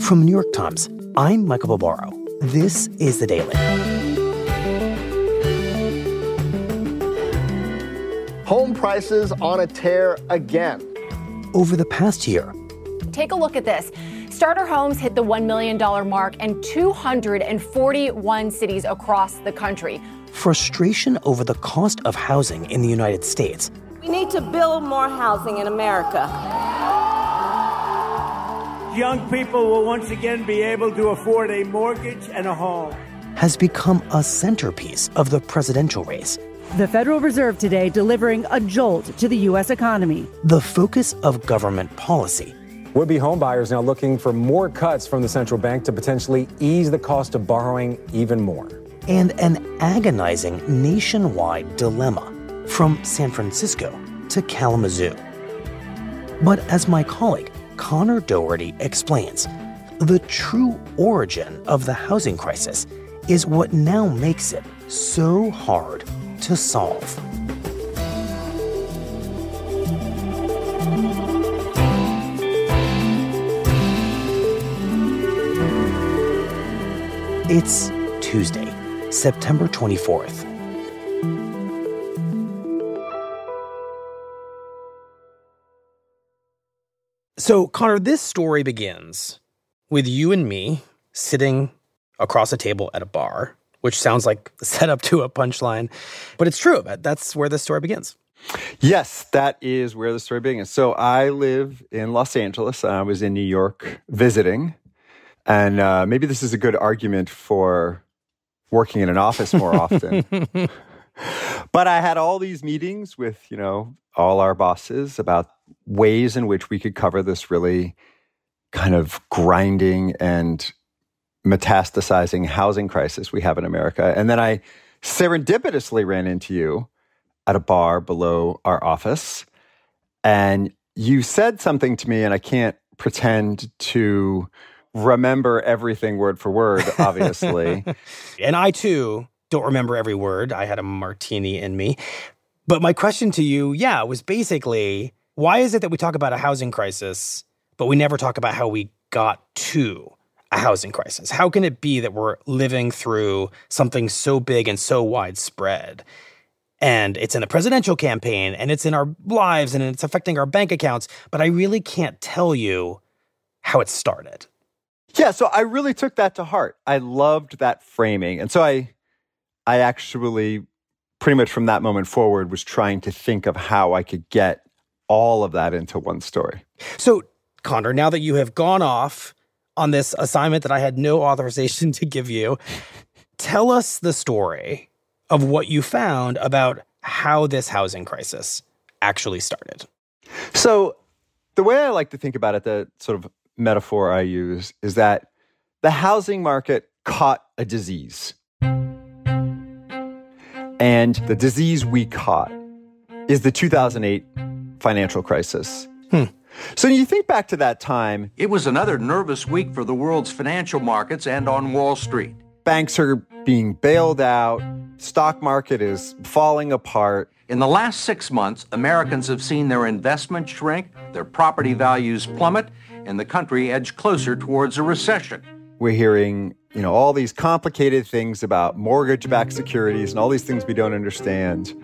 From New York Times, I'm Michael Barbaro. This is The Daily. Home prices on a tear again. Over the past year, take a look at this. Starter homes hit the $1 million mark in 241 cities across the country. Frustration over the cost of housing in the United States. We need to build more housing in America. Young people will once again be able to afford a mortgage and a home. Has become a centerpiece of the presidential race. The Federal Reserve today delivering a jolt to the U.S. economy. The focus of government policy. Would-be homebuyers now looking for more cuts from the central bank to potentially ease the cost of borrowing even more. And an agonizing nationwide dilemma from San Francisco to Kalamazoo. But as my colleague Conor Dougherty explains, the true origin of the housing crisis is what now makes it so hard to solve. It's Tuesday, September 24th. So, Conor, this story begins with you and me sitting across a table at a bar, which sounds like a setup to a punchline, but it's true. That's where the story begins. Yes, that is where the story begins. So I live in Los Angeles. I was in New York visiting. And maybe this is a good argument for working in an office more often. But I had all these meetings with, all our bosses about ways in which we could cover this really kind of grinding and metastasizing housing crisis we have in America. And then I serendipitously ran into you at a bar below our office. And you said something to me, and I can't pretend to remember everything word for word, obviously. And I, too, don't remember every word. I had a martini in me. But my question to you, was basically, why is it that we talk about a housing crisis, but we never talk about how we got to a housing crisis? How can it be that we're living through something so big and so widespread? And it's in the presidential campaign, and it's in our lives, and it's affecting our bank accounts, but I really can't tell you how it started. Yeah, so I really took that to heart. I loved that framing. And so I actually, pretty much from that moment forward, was trying to think of how I could get all of that into one story. So, Conor, now that you have gone off on this assignment that I had no authorization to give you, tell us the story of what you found about how this housing crisis actually started. So the way I like to think about it, the sort of metaphor I use, is that the housing market caught a disease. And the disease we caught is the 2008 financial crisis. So when you think back to that time, it was another nervous week for the world's financial markets and on Wall Street. Banks are being bailed out. Stock market is falling apart. In the last 6 months, Americans have seen their investments shrink, their property values plummet, and the country edge closer towards a recession. We're hearing, all these complicated things about mortgage-backed securities and all these things we don't understand.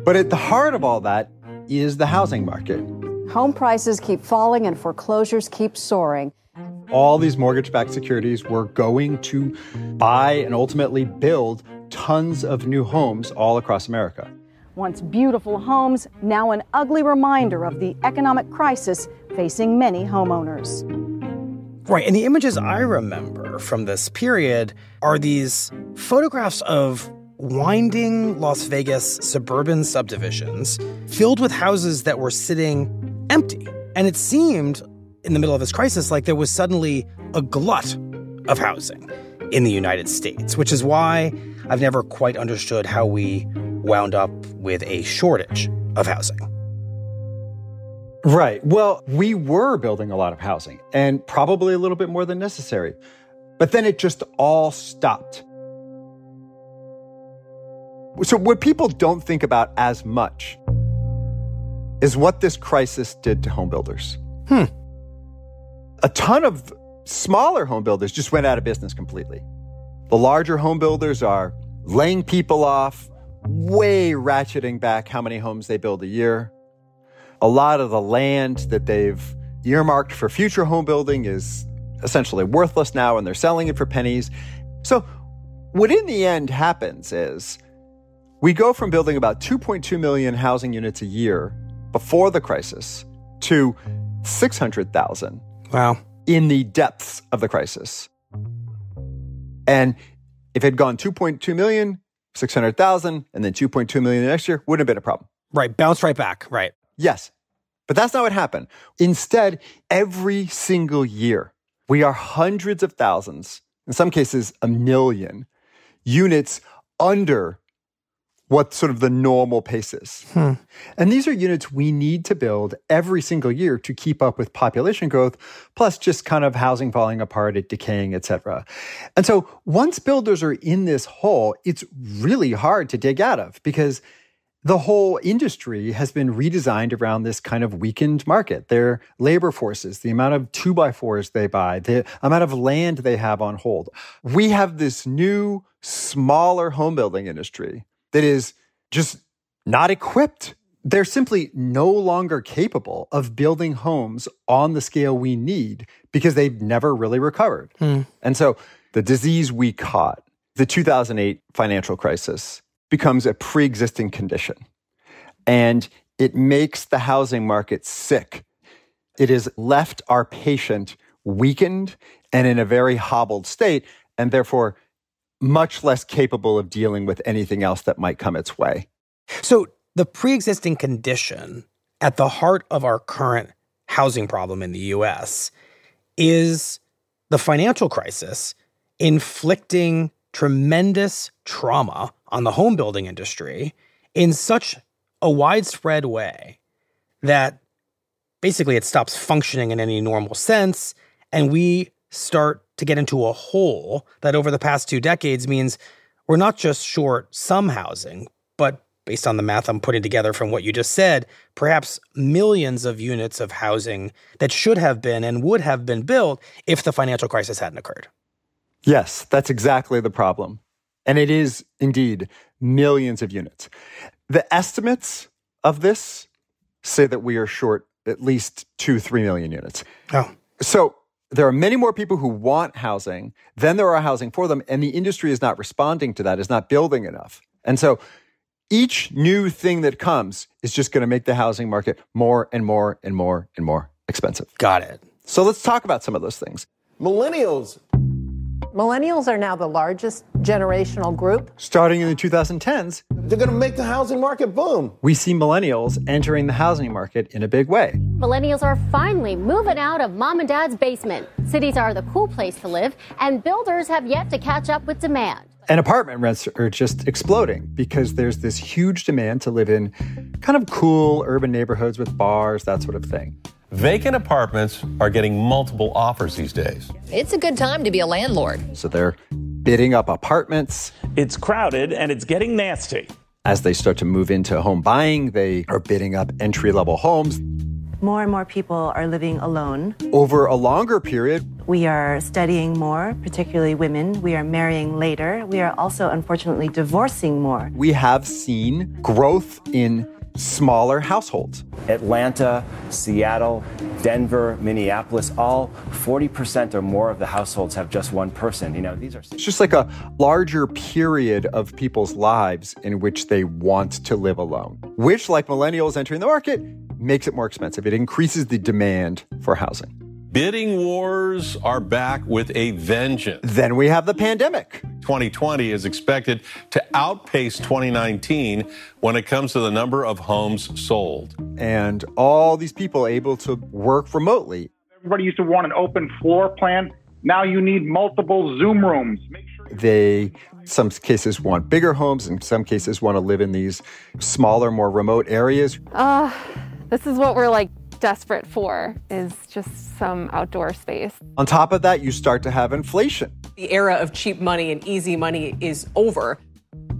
But at the heart of all that is the housing market. Home prices keep falling and foreclosures keep soaring. All these mortgage-backed securities were going to buy and ultimately build tons of new homes all across America. Once beautiful homes, now an ugly reminder of the economic crisis facing many homeowners. Right, and the images I remember from this period are these photographs of winding Las Vegas suburban subdivisions filled with houses that were sitting empty. And it seemed in the middle of this crisis like there was suddenly a glut of housing in the United States, which is why I've never quite understood how we wound up with a shortage of housing. Right. Well, we were building a lot of housing, and probably a little bit more than necessary. But then it just all stopped. So what people don't think about as much is what this crisis did to home builders. A ton of smaller home builders just went out of business completely. The larger home builders are laying people off, way ratcheting back how many homes they build a year. A lot of the land that they've earmarked for future home building is essentially worthless now, and they're selling it for pennies. So what in the end happens is we go from building about 2.2 million housing units a year before the crisis to 600,000. Wow. In the depths of the crisis. And if it had gone 2.2 million, 600,000, and then 2.2 million next year, wouldn't have been a problem. Right. Bounced right back. Right. Yes. But that's not what happened. Instead, every single year, we are hundreds of thousands, in some cases, 1 million units under what sort of the normal pace is. And these are units we need to build every single year to keep up with population growth, plus just kind of housing falling apart, it decaying, et cetera. And so once builders are in this hole, it's really hard to dig out of because the whole industry has been redesigned around this kind of weakened market. Their labor forces, the amount of 2x4s they buy, the amount of land they have on hold. We have this new, smaller home building industry that is just not equipped. They're simply no longer capable of building homes on the scale we need because they've never really recovered. And so the disease we caught, the 2008 financial crisis, becomes a pre-existing condition. And it makes the housing market sick. It has left our patient weakened and in a very hobbled state, and therefore much less capable of dealing with anything else that might come its way. So the pre-existing condition at the heart of our current housing problem in the U.S. is the financial crisis inflicting tremendous trauma on the home building industry in such a widespread way that basically it stops functioning in any normal sense, and we start to get into a hole that over the past 2 decades means we're not just short some housing, but based on the math I'm putting together from what you just said, perhaps millions of units of housing that should have been and would have been built if the financial crisis hadn't occurred. Yes, that's exactly the problem. And it is indeed millions of units. The estimates of this say that we are short at least 2-3 million units. Oh. So there are many more people who want housing than there are housing for them, and the industry is not responding to that, is not building enough. And so each new thing that comes is just going to make the housing market more and more and more and more expensive. Got it. So let's talk about some of those things. Millennials are now the largest generational group. Starting in the 2010s, they're going to make the housing market boom. We see millennials entering the housing market in a big way. Millennials are finally moving out of mom and dad's basement. Cities are the cool place to live, and builders have yet to catch up with demand. And apartment rents are just exploding because there's this huge demand to live in kind of cool urban neighborhoods with bars, that sort of thing. Vacant apartments are getting multiple offers these days. It's a good time to be a landlord. So they're bidding up apartments. It's crowded and it's getting nasty. As they start to move into home buying, they are bidding up entry-level homes. More and more people are living alone. Over a longer period, we are studying more, particularly women. We are marrying later. We are also, unfortunately, divorcing more. We have seen growth in smaller households. Atlanta, Seattle, Denver, Minneapolis, all 40% or more of the households have just one person. These are... It's just like a larger period of people's lives in which they want to live alone, which, like millennials entering the market, makes it more expensive. It increases the demand for housing. Bidding wars are back with a vengeance. Then we have the pandemic. 2020 is expected to outpace 2019 when it comes to the number of homes sold. And all these people able to work remotely. Everybody used to want an open floor plan. Now you need multiple Zoom rooms. They, in some cases, want bigger homes. In some cases, want to live in these smaller, more remote areas. This is what we're desperate for, is just some outdoor space. On top of that, you start to have inflation. The era of cheap money and easy money is over.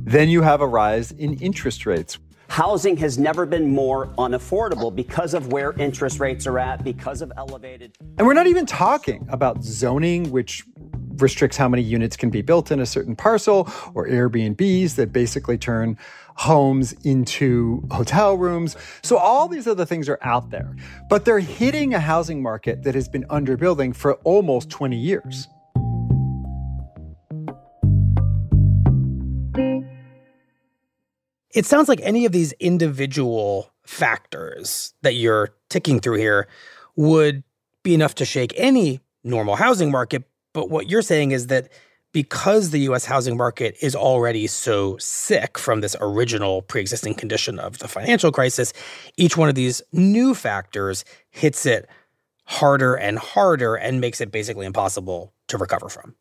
Then you have a rise in interest rates. Housing has never been more unaffordable because of where interest rates are at, because of elevated. And we're not even talking about zoning, which restricts how many units can be built in a certain parcel, or Airbnbs that basically turn homes into hotel rooms. So all these other things are out there, but they're hitting a housing market that has been underbuilding for almost 20 years. It sounds like any of these individual factors that you're ticking through here would be enough to shake any normal housing market. But what you're saying is that because the U.S. housing market is already so sick from this original pre-existing condition of the financial crisis, each one of these new factors hits it harder and harder and makes it basically impossible to recover from.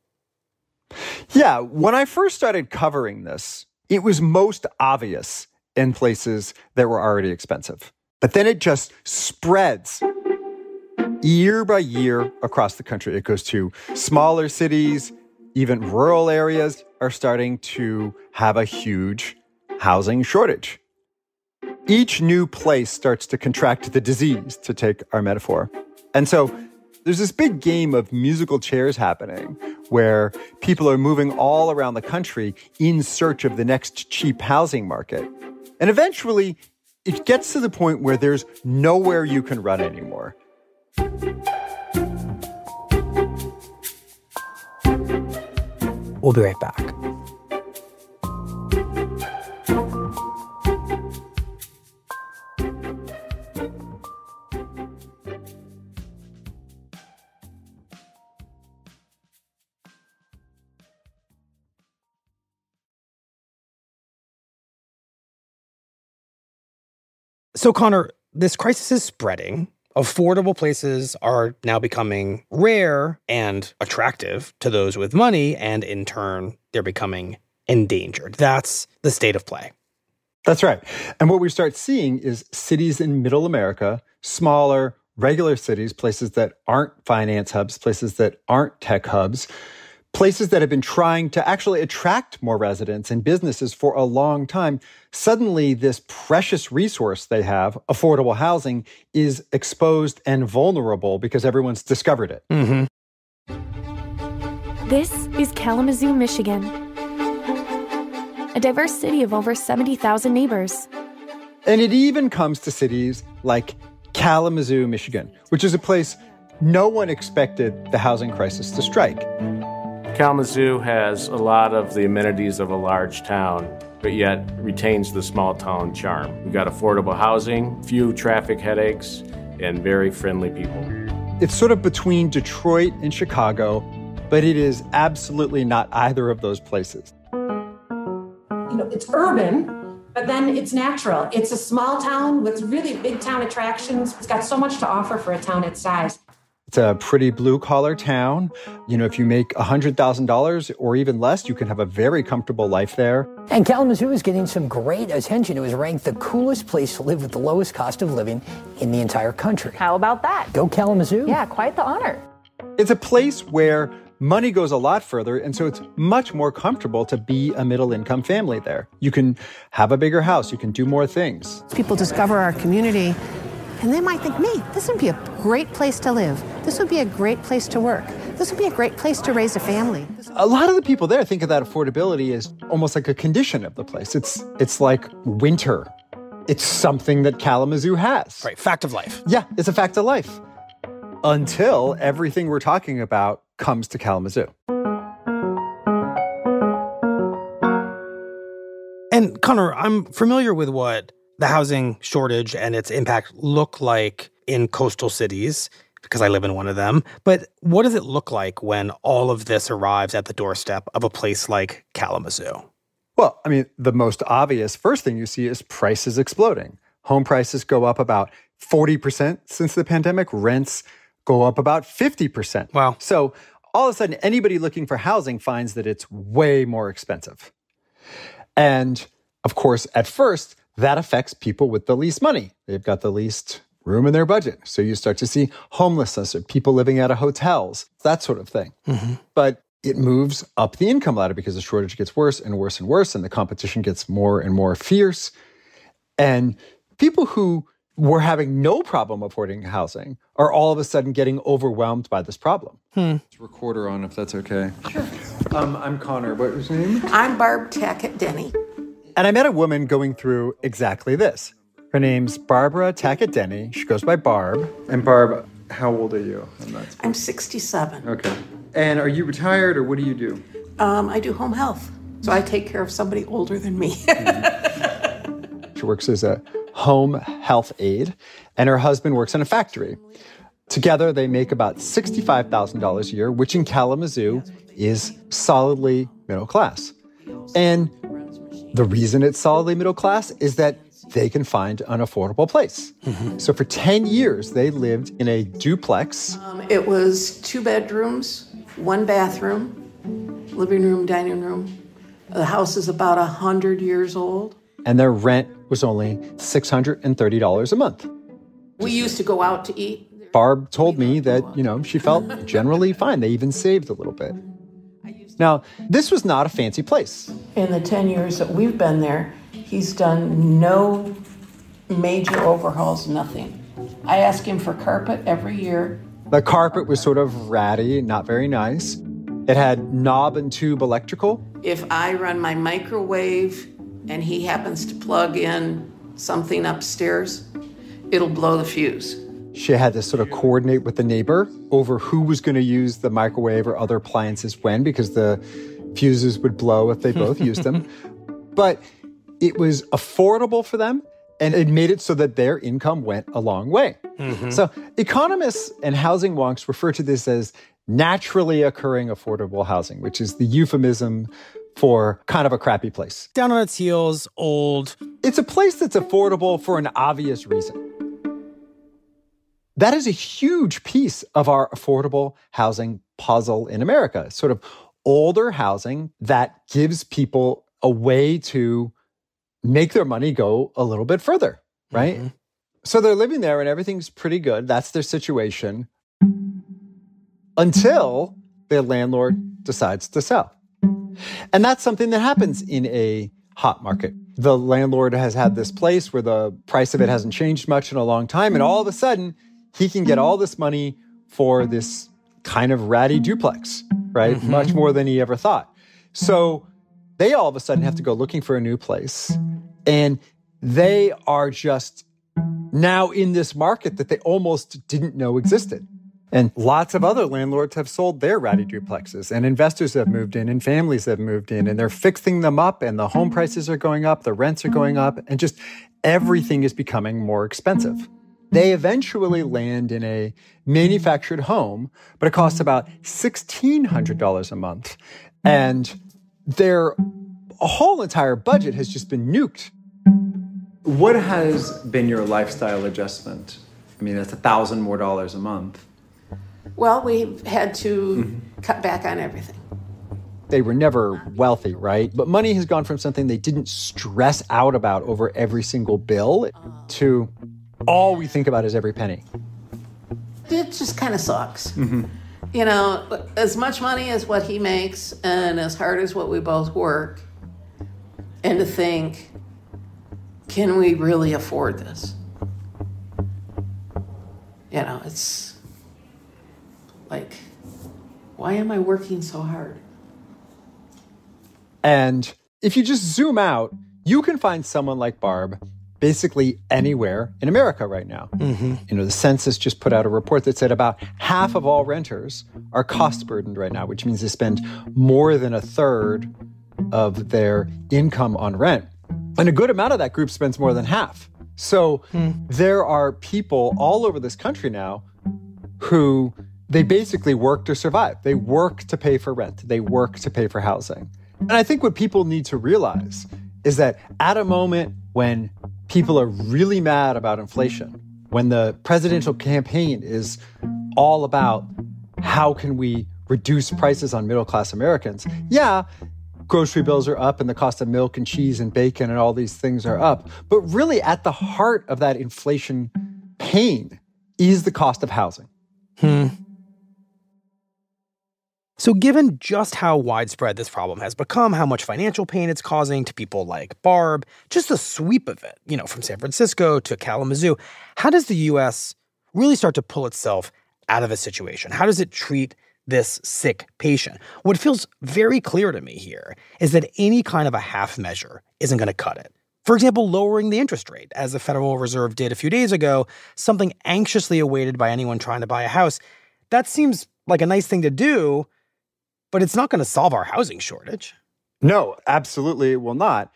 Yeah, when I first started covering this, it was most obvious in places that were already expensive. But then it just spreads year by year across the country. It goes to smaller cities, even rural areas are starting to have a huge housing shortage. Each new place starts to contract the disease, to take our metaphor. And so there's this big game of musical chairs happening where people are moving all around the country in search of the next cheap housing market. And eventually, it gets to the point where there's nowhere you can run anymore. We'll be right back. So, Conor, this crisis is spreading. Affordable places are now becoming rare and attractive to those with money, and in turn, they're becoming endangered. That's the state of play. That's right. And what we start seeing is cities in middle America, smaller, regular cities, places that aren't finance hubs, places that aren't tech hubs, places that have been trying to actually attract more residents and businesses for a long time. Suddenly, this precious resource they have, affordable housing, is exposed and vulnerable because everyone's discovered it. Mm-hmm. This is Kalamazoo, Michigan, a diverse city of over 70,000 neighbors. And it even comes to cities like Kalamazoo, Michigan, which is a place no one expected the housing crisis to strike. Kalamazoo has a lot of the amenities of a large town, but yet retains the small town charm. We've got affordable housing, few traffic headaches, and very friendly people. It's sort of between Detroit and Chicago, but it is absolutely not either of those places. It's urban, but then it's natural. It's a small town with really big town attractions. It's got so much to offer for a town its size. It's a pretty blue-collar town. If you make $100,000 or even less, you can have a very comfortable life there. And Kalamazoo is getting some great attention. It was ranked the coolest place to live with the lowest cost of living in the entire country. How about that? Go Kalamazoo. Yeah, quite the honor. It's a place where money goes a lot further, and so it's much more comfortable to be a middle-income family there. You can have a bigger house. You can do more things. People discover our community, and they might think, this would be a great place to live. This would be a great place to work. This would be a great place to raise a family. A lot of the people there think of that affordability as almost like a condition of the place. It's like winter. It's something that Kalamazoo has. Right, fact of life. Yeah, it's a fact of life. Until everything we're talking about comes to Kalamazoo. And Conor, I'm familiar with what the housing shortage and its impact look like in coastal cities, because I live in one of them. But what does it look like when all of this arrives at the doorstep of a place like Kalamazoo? Well, the most obvious first thing you see is prices exploding. Home prices go up about 40% since the pandemic. Rents go up about 50%. Wow. So all of a sudden, anybody looking for housing finds that it's way more expensive. And of course, at first, that affects people with the least money. They've got the least room in their budget. So you start to see homelessness or people living out of hotels, that sort of thing. Mm-hmm. But it moves up the income ladder because the shortage gets worse and worse and worse, and the competition gets more and more fierce. And people who were having no problem affording housing are all of a sudden getting overwhelmed by this problem. Recorder on, if that's okay. Sure. I'm Connor. What was your name? I'm Barb Tackett-Denny. And I met a woman going through exactly this. Her name's Barbara Tackett-Denny. She goes by Barb. And Barb, how old are you? I'm 67. Okay. And are you retired, or what do you do? I do home health. So I take care of somebody older than me. She works as a home health aide, and her husband works in a factory. Together, they make about $65,000 a year, which in Kalamazoo is solidly middle class. And the reason it's solidly middle class is that they can find an affordable place. So for 10 years, they lived in a duplex. It was 2 bedrooms, 1 bathroom, living room, dining room. The house is about 100 years old. And their rent was only $630 a month. We used to go out to eat. Barb told me that, she felt generally fine. They even saved a little bit. Now, this was not a fancy place. In the 10 years that we've been there, he's done no major overhauls, nothing. I ask him for carpet every year. The carpet was sort of ratty, not very nice. It had knob and tube electrical. If I run my microwave and he happens to plug in something upstairs, it'll blow the fuse. She had to sort of coordinate with the neighbor over who was going to use the microwave or other appliances when, because the fuses would blow if they both used them. But it was affordable for them, and it made it so that their income went a long way. So economists and housing wonks refer to this as naturally occurring affordable housing, which is the euphemism for kind of a crappy place. Down on its heels, old. It's a place that's affordable for an obvious reason. That is a huge piece of our affordable housing puzzle in America. Sort of older housing that gives people a way to make their money go a little bit further, right? So they're living there and everything's pretty good. That's their situation. Until their landlord decides to sell. And that's something that happens in a hot market. The landlord has had this place where the price of it hasn't changed much in a long time, and all of a sudden, he can get all this money for this kind of ratty duplex, right? Much more than he ever thought. So they all of a sudden have to go looking for a new place, and they are just now in this market that they almost didn't know existed. And lots of other landlords have sold their ratty duplexes, and investors have moved in, and families have moved in, and they're fixing them up, and the home prices are going up, the rents are going up, and just everything is becoming more expensive. They eventually land in a manufactured home, but it costs about $1,600 a month. And their whole entire budget has just been nuked. What has been your lifestyle adjustment? I mean, that's $1,000 more a month. Well, we had to cut back on everything. They were never wealthy, right? But money has gone from something they didn't stress out about over every single bill to all we think about is every penny. It just kind of sucks. As much money as what he makes and as hard as what we both work, and to think, can we really afford this? It's like, why am I working so hard? And if you just zoom out, you can find someone like Barb basically anywhere in America right now. The census just put out a report that said about half of all renters are cost burdened right now, which means they spend more than a third of their income on rent. And a good amount of that group spends more than half. So there are people all over this country now who they basically work to survive. They work to pay for rent. They work to pay for housing. And I think what people need to realize is that at a moment when people are really mad about inflation, when the presidential campaign is all about how can we reduce prices on middle-class Americans, grocery bills are up and the cost of milk and cheese and bacon and all these things are up. But really at the heart of that inflation pain is the cost of housing. So given just how widespread this problem has become, how much financial pain it's causing to people like Barb, just the sweep of it, from San Francisco to Kalamazoo, how does the U.S. really start to pull itself out of a situation? How does it treat this sick patient? What feels very clear to me here is that any kind of a half measure isn't going to cut it. For example, lowering the interest rate, as the Federal Reserve did a few days ago, something anxiously awaited by anyone trying to buy a house. That seems like a nice thing to do, but it's not going to solve our housing shortage. No, absolutely it will not.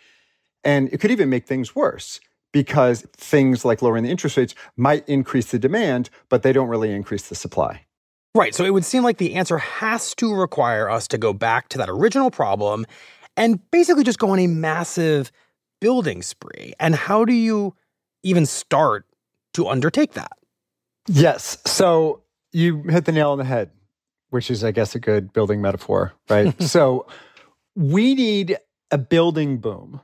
And it could even make things worse because things like lowering the interest rates might increase the demand, but they don't really increase the supply. Right. So it would seem like the answer has to require us to go back to that original problem and basically just go on a massive building spree. And how do you even start to undertake that? Yes. So you hit the nail on the head, which is, I guess, a good building metaphor, right? So we need a building boom,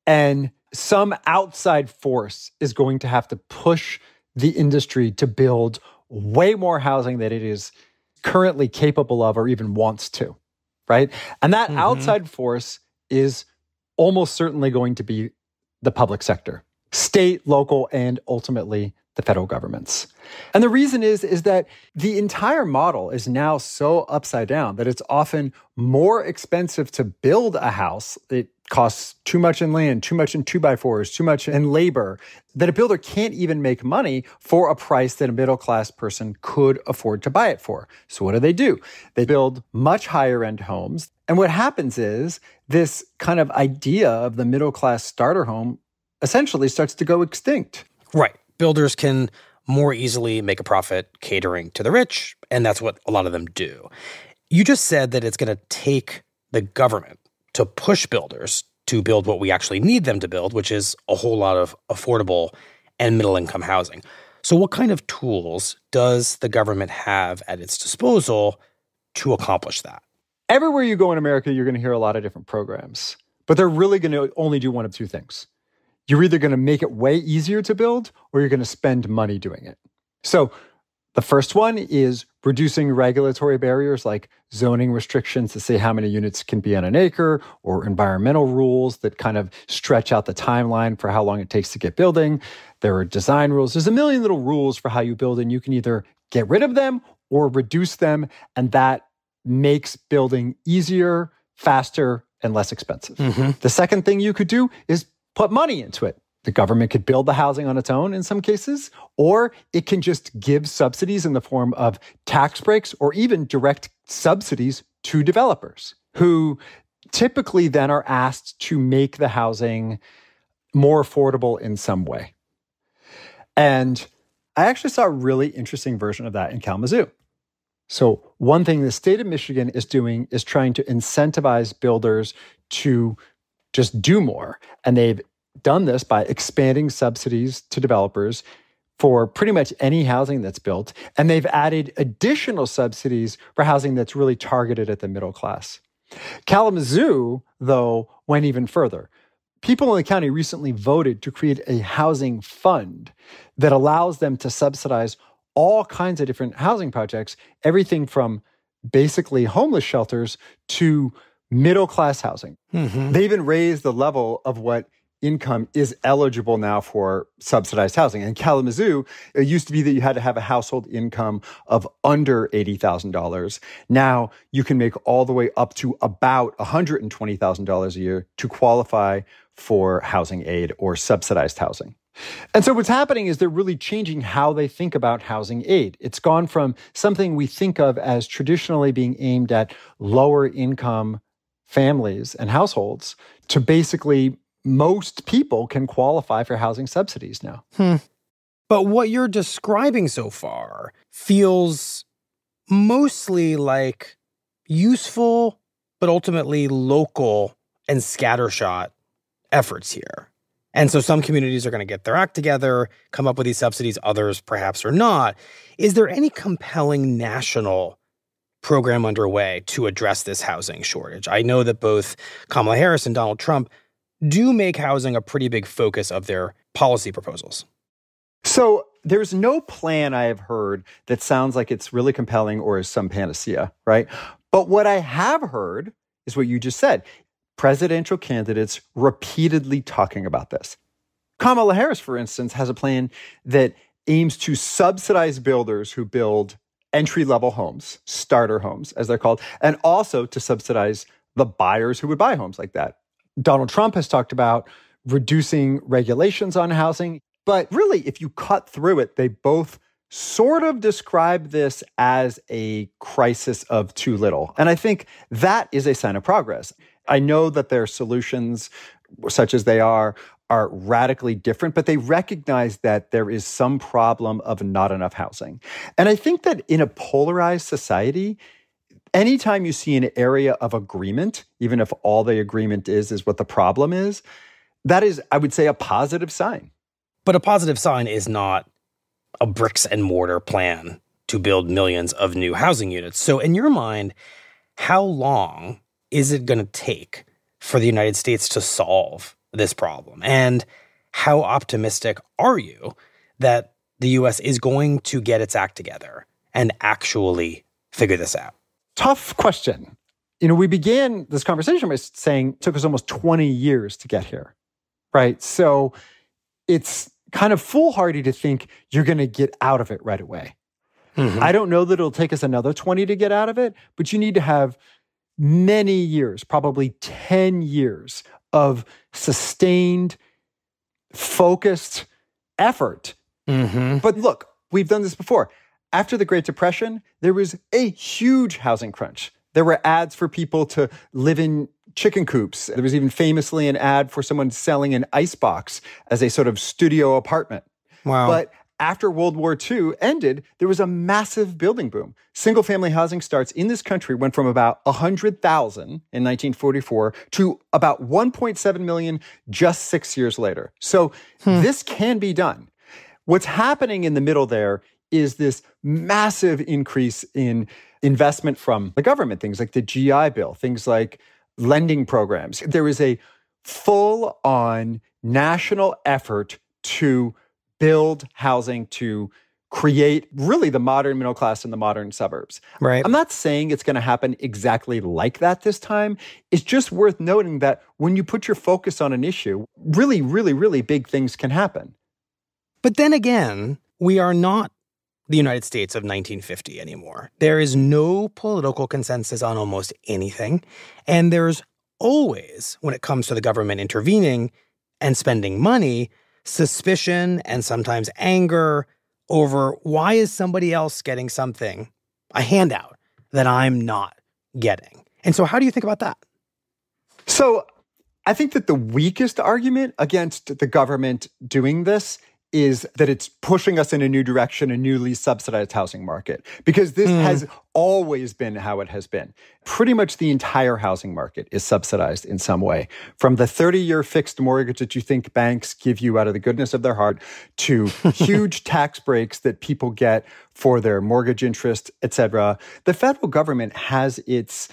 and some outside force is going to have to push the industry to build way more housing than it is currently capable of or even wants to, right? And that outside force is almost certainly going to be the public sector, state, local, and ultimately the federal governments. And the reason is that the entire model is now so upside down that it's often more expensive to build a house. It costs too much in land, too much in 2x4s, too much in labor, that a builder can't even make money for a price that a middle-class person could afford to buy it for. So what do? They build much higher-end homes. And what happens is this kind of idea of the middle-class starter home essentially starts to go extinct. Right. Builders can more easily make a profit catering to the rich, and that's what a lot of them do. You just said that it's going to take the government to push builders to build what we actually need them to build, which is a whole lot of affordable and middle-income housing. So what kind of tools does the government have at its disposal to accomplish that? Everywhere you go in America, you're going to hear a lot of different programs, but they're really going to only do one of two things. You're either going to make it way easier to build or you're going to spend money doing it. So the first one is reducing regulatory barriers like zoning restrictions to say how many units can be on an acre, or environmental rules that kind of stretch out the timeline for how long it takes to get building. There are design rules. There's a million little rules for how you build, and you can either get rid of them or reduce them, and that makes building easier, faster, and less expensive. The second thing you could do is put money into it. The government could build the housing on its own in some cases, or it can just give subsidies in the form of tax breaks or even direct subsidies to developers who typically then are asked to make the housing more affordable in some way. And I actually saw a really interesting version of that in Kalamazoo. So one thing the state of Michigan is doing is trying to incentivize builders to just do more. And they've done this by expanding subsidies to developers for pretty much any housing that's built. And they've added additional subsidies for housing that's really targeted at the middle class. Kalamazoo, though, went even further. People in the county recently voted to create a housing fund that allows them to subsidize all kinds of different housing projects, everything from basically homeless shelters to middle-class housing. They even raised the level of what income is eligible now for subsidized housing. In Kalamazoo, it used to be that you had to have a household income of under $80,000. Now you can make all the way up to about $120,000 a year to qualify for housing aid or subsidized housing. And so what's happening is they're really changing how they think about housing aid. It's gone from something we think of as traditionally being aimed at lower income families and households to basically most people can qualify for housing subsidies now. But what you're describing so far feels mostly like useful, but ultimately local and scattershot efforts here. And so some communities are going to get their act together, come up with these subsidies, others perhaps are not. Is there any compelling national program underway to address this housing shortage? I know that both Kamala Harris and Donald Trump do make housing a pretty big focus of their policy proposals. So there's no plan I have heard that sounds like it's really compelling or is some panacea, right? But what I have heard is what you just said. Presidential candidates repeatedly talking about this. Kamala Harris, for instance, has a plan that aims to subsidize builders who build entry-level homes, starter homes, as they're called, and also to subsidize the buyers who would buy homes like that. Donald Trump has talked about reducing regulations on housing. But really, if you cut through it, they both sort of describe this as a crisis of too little. And I think that is a sign of progress. I know that their solutions, such as they are radically different, but they recognize that there is some problem of not enough housing. And I think that in a polarized society, anytime you see an area of agreement, even if all the agreement is what the problem is, that is, I would say, a positive sign. But a positive sign is not a bricks and mortar plan to build millions of new housing units. So in your mind, how long is it going to take for the United States to solve this problem? And how optimistic are you that the U.S. is going to get its act together and actually figure this out? Tough question. We began this conversation by saying it took us almost 20 years to get here, right? So it's kind of foolhardy to think you're going to get out of it right away. Mm-hmm. I don't know that it'll take us another 20 to get out of it, but you need to have many years, probably 10 years of sustained, focused effort. Mm-hmm. But look, we've done this before. After the Great Depression, there was a huge housing crunch. There were ads for people to live in chicken coops. There was even famously an ad for someone selling an icebox as a sort of studio apartment. Wow. But after World War II ended, there was a massive building boom. Single-family housing starts in this country went from about 100,000 in 1944 to about 1.7 million just 6 years later. So this can be done. What's happening in the middle there is this massive increase in investment from the government, things like the GI Bill, things like lending programs. There is a full-on national effort to build housing, to create really the modern middle class in the modern suburbs. Right. I'm not saying it's going to happen exactly like that this time. It's just worth noting that when you put your focus on an issue, really, really, really big things can happen. But then again, we are not the United States of 1950 anymore. There is no political consensus on almost anything. And there's always, when it comes to the government intervening and spending money, suspicion and sometimes anger over why is somebody else getting something, a handout, that I'm not getting. And so how do you think about that? So I think that the weakest argument against the government doing this is that it's pushing us in a new direction, a newly subsidized housing market, because this has always been how it has been. Pretty much the entire housing market is subsidized in some way, from the 30-year fixed mortgage that you think banks give you out of the goodness of their heart to huge tax breaks that people get for their mortgage interest, et cetera. The federal government has its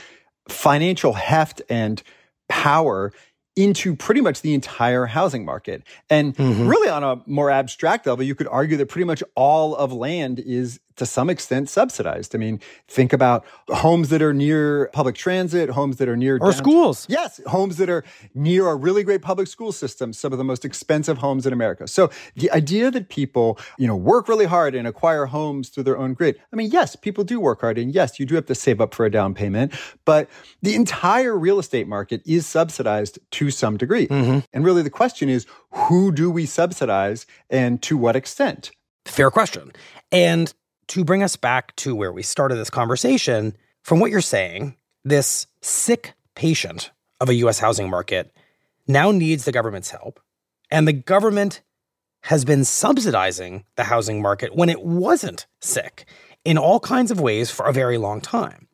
financial heft and power into pretty much the entire housing market. And really on a more abstract level, you could argue that pretty much all of land is to some extent subsidized. I mean, think about homes that are near public transit, homes that are near schools. Yes, homes that are near a really great public school system, some of the most expensive homes in America. So the idea that people, work really hard and acquire homes through their own grid. I mean, yes, people do work hard, and yes, you do have to save up for a down payment, but the entire real estate market is subsidized to some degree. And really the question is, who do we subsidize and to what extent? Fair question. And to bring us back to where we started this conversation, from what you're saying, this sick patient of a U.S. housing market now needs the government's help, and the government has been subsidizing the housing market when it wasn't sick in all kinds of ways for a very long time.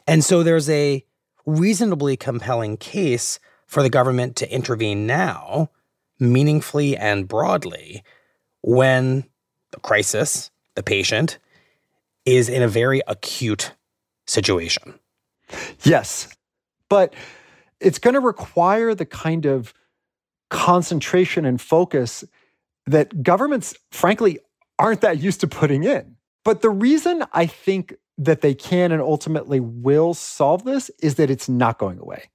And so there's a reasonably compelling case for the government to intervene now, meaningfully and broadly, when the crisis, the patient, is in a very acute situation. Yes, but it's going to require the kind of concentration and focus that governments, frankly, aren't that used to putting in. But the reason I think that they can and ultimately will solve this is that it's not going away.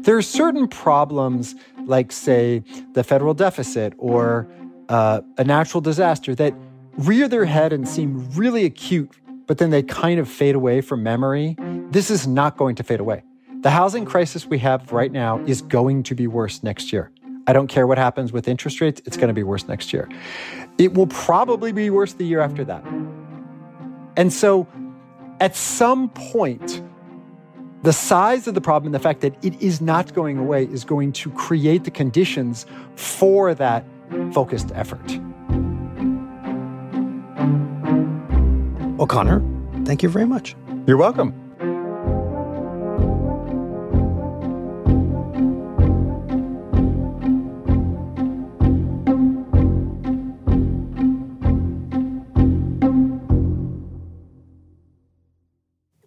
There are certain problems, like, say, the federal deficit or a natural disaster that rear their head and seem really acute, but then they kind of fade away from memory. This is not going to fade away. The housing crisis we have right now is going to be worse next year. I don't care what happens with interest rates, it's going to be worse next year. It will probably be worse the year after that. And so at some point, the size of the problem and the fact that it is not going away is going to create the conditions for that focused effort. Well, Conor, thank you very much. You're welcome.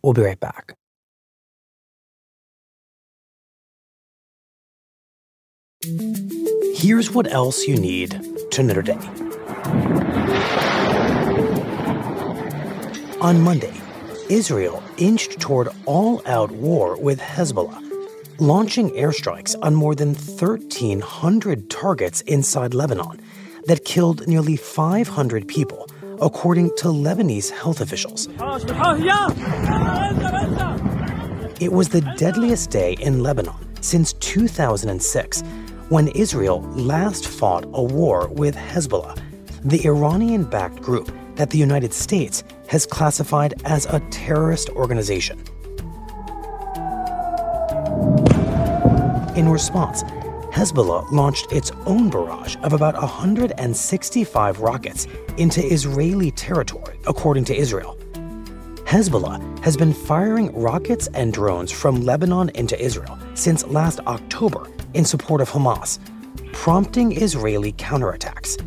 We'll be right back. Here's what else you need to know today. On Monday, Israel inched toward all-out war with Hezbollah, launching airstrikes on more than 1,300 targets inside Lebanon that killed nearly 500 people, according to Lebanese health officials. It was the deadliest day in Lebanon since 2006, when Israel last fought a war with Hezbollah, the Iranian-backed group that the United States has classified as a terrorist organization. In response, Hezbollah launched its own barrage of about 165 rockets into Israeli territory, according to Israel. Hezbollah has been firing rockets and drones from Lebanon into Israel since last October in support of Hamas, prompting Israeli counterattacks.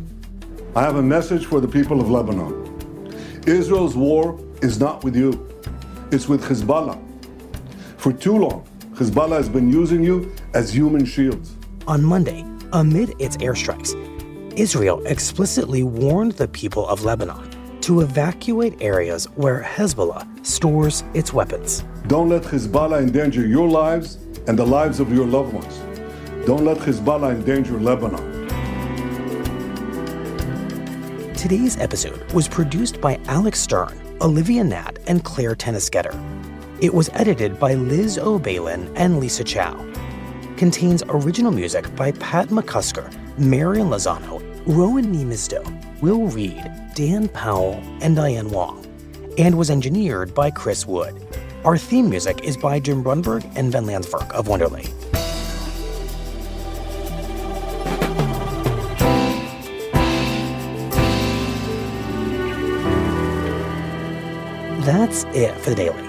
I have a message for the people of Lebanon. Israel's war is not with you. It's with Hezbollah. For too long, Hezbollah has been using you as human shields. On Monday, amid its airstrikes, Israel explicitly warned the people of Lebanon to evacuate areas where Hezbollah stores its weapons. Don't let Hezbollah endanger your lives and the lives of your loved ones. Don't let Hezbollah endanger Lebanon. Today's episode was produced by Alex Stern, Olivia Nat, and Claire Tennisgetter. It was edited by Liz O'Balin and Lisa Chow. Contains original music by Pat McCusker, Marian Lozano, Rowan Niemisto, Will Reed, Dan Powell, and Diane Wong, and was engineered by Chris Wood. Our theme music is by Jim Brunberg and Van Lansverk of Wonderly. That's it for the Daily.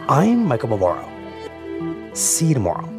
I'm Michael Barbaro. See you tomorrow.